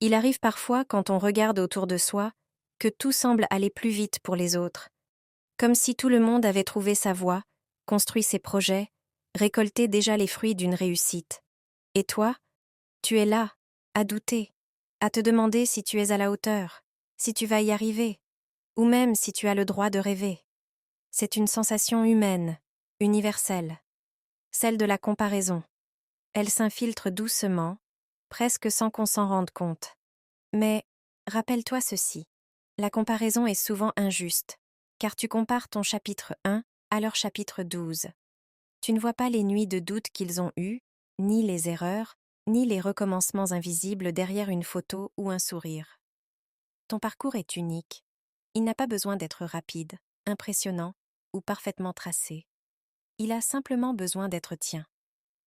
Il arrive parfois, quand on regarde autour de soi, que tout semble aller plus vite pour les autres, comme si tout le monde avait trouvé sa voie, construit ses projets, récolté déjà les fruits d'une réussite. Et toi, tu es là, à douter, à te demander si tu es à la hauteur, si tu vas y arriver, ou même si tu as le droit de rêver. C'est une sensation humaine, universelle, celle de la comparaison. Elle s'infiltre doucement, presque sans qu'on s'en rende compte. Mais rappelle-toi ceci, la comparaison est souvent injuste, car tu compares ton chapitre 1 à leur chapitre 12. Tu ne vois pas les nuits de doute qu'ils ont eues, ni les erreurs, ni les recommencements invisibles derrière une photo ou un sourire. Ton parcours est unique. Il n'a pas besoin d'être rapide, impressionnant ou parfaitement tracé. Il a simplement besoin d'être tien.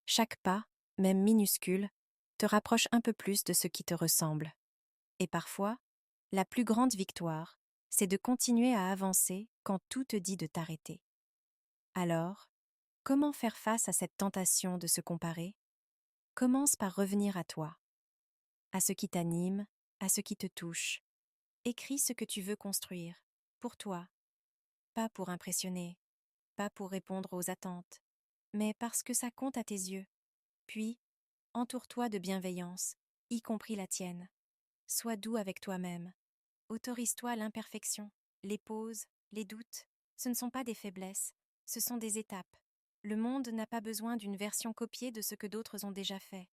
Chaque pas, même minuscule, te rapproche un peu plus de ce qui te ressemble. Et parfois, la plus grande victoire, c'est de continuer à avancer quand tout te dit de t'arrêter. Alors, comment faire face à cette tentation de se comparer? Commence par revenir à toi, à ce qui t'anime, à ce qui te touche. Écris ce que tu veux construire, pour toi, pas pour impressionner, pas pour répondre aux attentes, mais parce que ça compte à tes yeux. Puis, entoure-toi de bienveillance, y compris la tienne. Sois doux avec toi-même. Autorise-toi l'imperfection, les pauses, les doutes. Ce ne sont pas des faiblesses, ce sont des étapes. Le monde n'a pas besoin d'une version copiée de ce que d'autres ont déjà fait.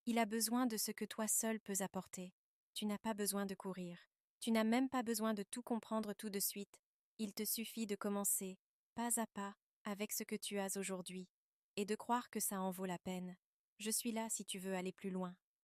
Il a besoin de ce que toi seul peux apporter. Tu n'as pas besoin de courir. Tu n'as même pas besoin de tout comprendre tout de suite. Il te suffit de commencer, pas à pas, avec ce que tu as aujourd'hui, et de croire que ça en vaut la peine. Je suis là si tu veux aller plus loin.